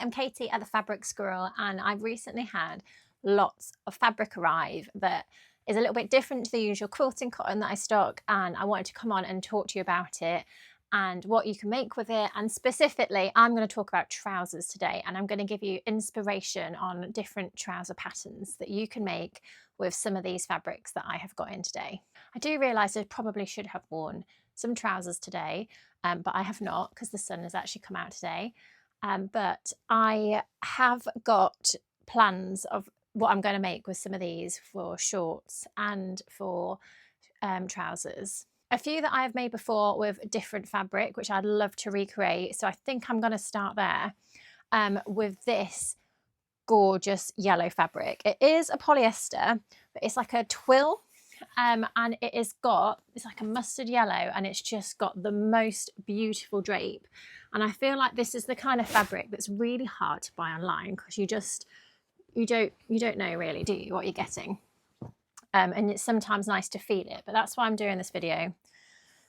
I'm Katie at the Fabric Squirrel, and I've recently had lots of fabric arrive that is a little bit different to the usual quilting cotton that I stock, and I wanted to come on and talk to you about it and what you can make with it. And specifically, I'm going to talk about trousers today, and I'm going to give you inspiration on different trouser patterns that you can make with some of these fabrics that I have got in today. I do realise I probably should have worn some trousers today, but I have not because the sun has actually come out today. But I have got plans of what I'm going to make with some of these for shorts and for trousers. A few that I have made before with different fabric, which I'd love to recreate. So I think I'm going to start there with this gorgeous yellow fabric. It is a polyester, but it's like a twill. And it's like a mustard yellow, and it's just got the most beautiful drape. And I feel like this is the kind of fabric that's really hard to buy online because you don't know really, do you, what you're getting? And it's sometimes nice to feel it, but that's why I'm doing this video.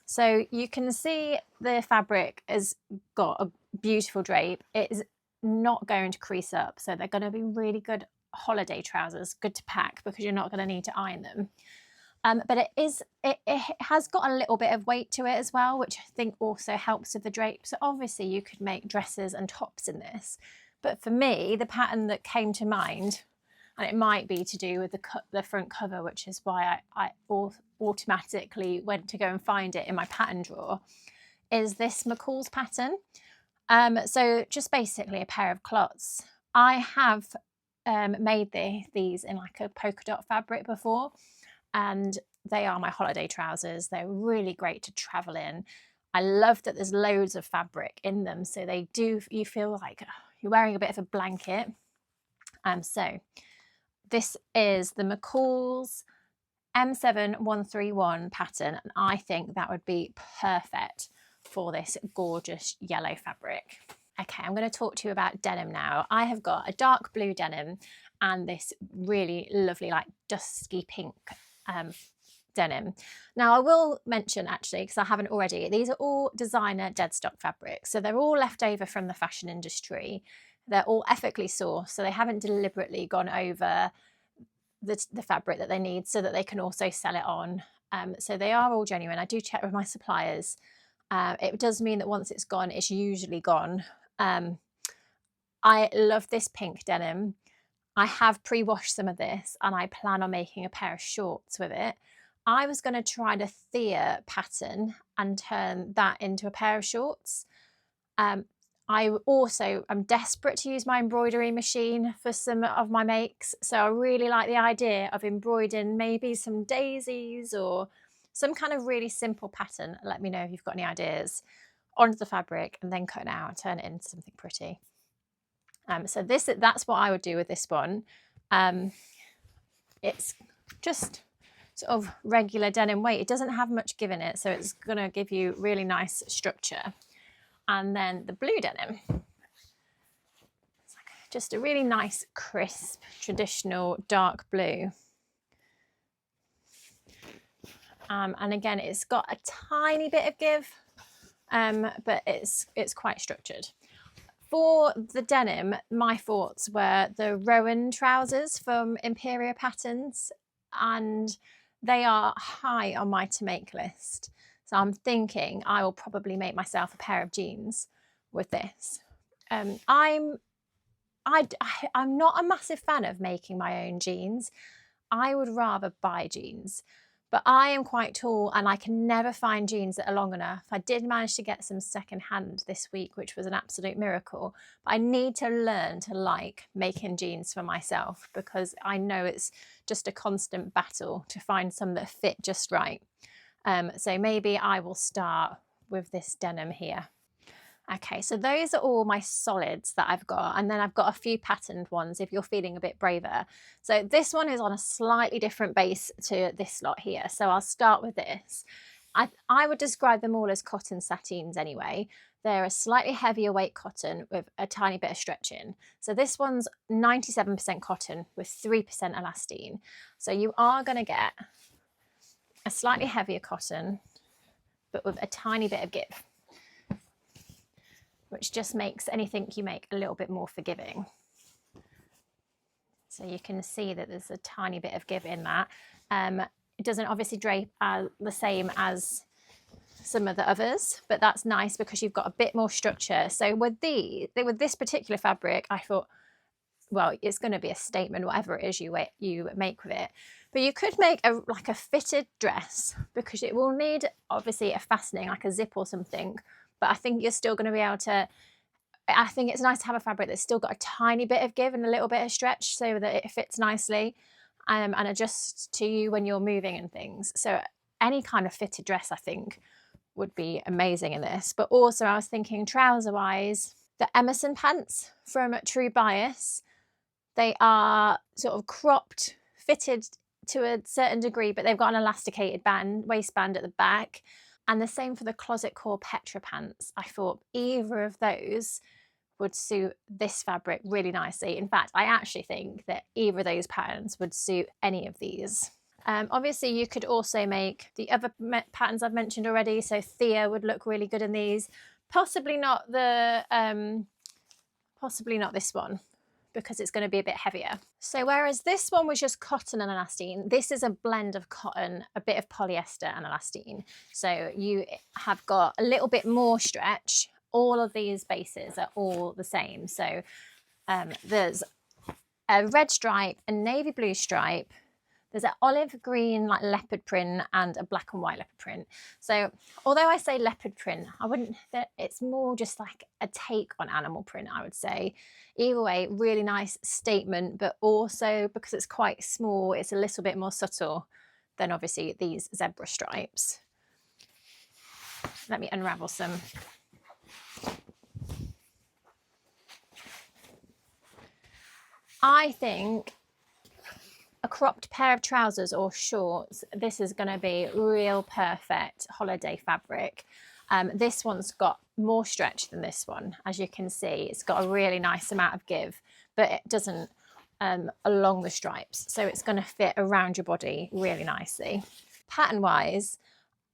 So you can see the fabric has got a beautiful drape. It is not going to crease up, so they're going to be really good holiday trousers, good to pack because you're not going to need to iron them. But it has got a little bit of weight to it as well, which I think also helps with the drape. So obviously you could make dresses and tops in this. But for me, the pattern that came to mind, and it might be to do with the front cover, which is why I automatically went to go and find it in my pattern drawer, is this McCall's pattern. So just basically a pair of clots. I have made these in like a polka dot fabric before, and they are my holiday trousers. They're really great to travel in. I love that there's loads of fabric in them, so you feel like you're wearing a bit of a blanket. So this is the McCall's M7131 pattern, and I think that would be perfect for this gorgeous yellow fabric. Okay, I'm going to talk to you about denim now. I have got a dark blue denim and this really lovely like dusky pink denim. Now I will mention actually, because I haven't already, these are all designer dead stock fabrics. So they're all left over from the fashion industry. They're all ethically sourced, so they haven't deliberately gone over the fabric that they need so that they can also sell it on. So they are all genuine. I do check with my suppliers. It does mean that once it's gone, it's usually gone. I love this pink denim. I have pre-washed some of this and I plan on making a pair of shorts with it. I was going to try the Thea pattern and turn that into a pair of shorts. I'm desperate to use my embroidery machine for some of my makes. So I really like the idea of embroidering maybe some daisies or some kind of really simple pattern. Let me know if you've got any ideas onto the fabric and then cut it out and turn it into something pretty. So that's what I would do with this one. It's just sort of regular denim weight. It doesn't have much give in it, so it's going to give you really nice structure. And then the blue denim. It's like just a really nice, crisp, traditional dark blue. And again, it's got a tiny bit of give, but it's quite structured. For the denim, my thoughts were the Rowan trousers from Imperial Patterns, and they are high on my to make list. So I'm thinking I will probably make myself a pair of jeans with this. I'm not a massive fan of making my own jeans. I would rather buy jeans. But I am quite tall and I can never find jeans that are long enough. I did manage to get some secondhand this week, which was an absolute miracle. But I need to learn to like making jeans for myself because I know it's just a constant battle to find some that fit just right. So maybe I will start with this denim here. Okay, so those are all my solids that I've got, and then I've got a few patterned ones if you're feeling a bit braver. So this one is on a slightly different base to this lot here, so I'll start with this. I would describe them all as cotton sateens anyway. They're a slightly heavier weight cotton with a tiny bit of stretch in. So this one's 97% cotton with 3% elastane. So you are going to get a slightly heavier cotton, but with a tiny bit of give. which just makes anything you make a little bit more forgiving. So you can see that there's a tiny bit of give in that. It doesn't obviously drape the same as some of the others, but that's nice because you've got a bit more structure. So with this particular fabric, I thought, well, it's going to be a statement, whatever it is you make with it. But you could make like a fitted dress, because it will need obviously a fastening, like a zip or something. But I think you're still going to be able to, I think it's nice to have a fabric that's still got a tiny bit of give and a little bit of stretch so that it fits nicely and adjusts to you when you're moving and things. So any kind of fitted dress, I think, would be amazing in this. But also I was thinking trouser wise, the Emerson pants from True Bias, they are sort of cropped, fitted to a certain degree, but they've got an elasticated waistband at the back. And the same for the Closet Core Pietra pants. I thought either of those would suit this fabric really nicely. In fact, I actually think that either of those patterns would suit any of these. Obviously, you could also make the other patterns I've mentioned already. So Thea would look really good in these. Possibly not this one, because it's going to be a bit heavier. So whereas this one was just cotton and elastane, this is a blend of cotton, a bit of polyester and elastane. So you have got a little bit more stretch. All of these bases are all the same. So there's a red stripe, a navy blue stripe, there's an olive green like leopard print and a black and white leopard print. So although I say leopard print, it's more just like a take on animal print, I would say. Either way, really nice statement, but also because it's quite small, it's a little bit more subtle than obviously these zebra stripes. Let me unravel some. I think a cropped pair of trousers or shorts, this is going to be real perfect holiday fabric. This one's got more stretch than this one. As you can see, it's got a really nice amount of give, but it doesn't along the stripes. So it's going to fit around your body really nicely. Pattern wise,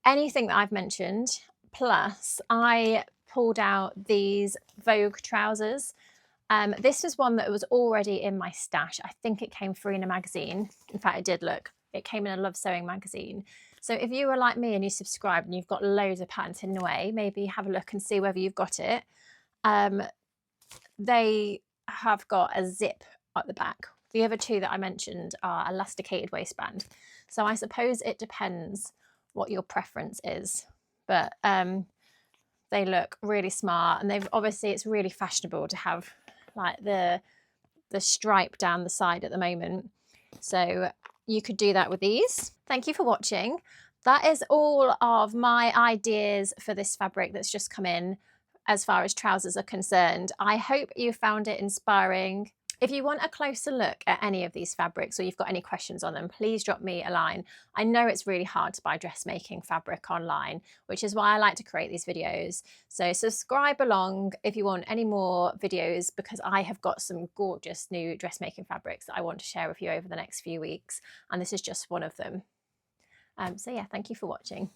anything that I've mentioned, plus I pulled out these Vogue trousers. This was one that was already in my stash. I think it came free in a magazine. In fact, it did look. It came in a Love Sewing magazine. So if you were like me and you subscribed and you've got loads of patterns hidden away, maybe have a look and see whether you've got it. They have got a zip at the back. The other two that I mentioned are elasticated waistband. So I suppose it depends what your preference is. But they look really smart, and obviously it's really fashionable to have like the stripe down the side at the moment. So you could do that with these. Thank you for watching. That is all of my ideas for this fabric that's just come in as far as trousers are concerned. I hope you found it inspiring. If you want a closer look at any of these fabrics, or you've got any questions on them, please drop me a line. I know it's really hard to buy dressmaking fabric online, which is why I like to create these videos. So subscribe along if you want any more videos, because I have got some gorgeous new dressmaking fabrics that I want to share with you over the next few weeks. And this is just one of them. So yeah, thank you for watching.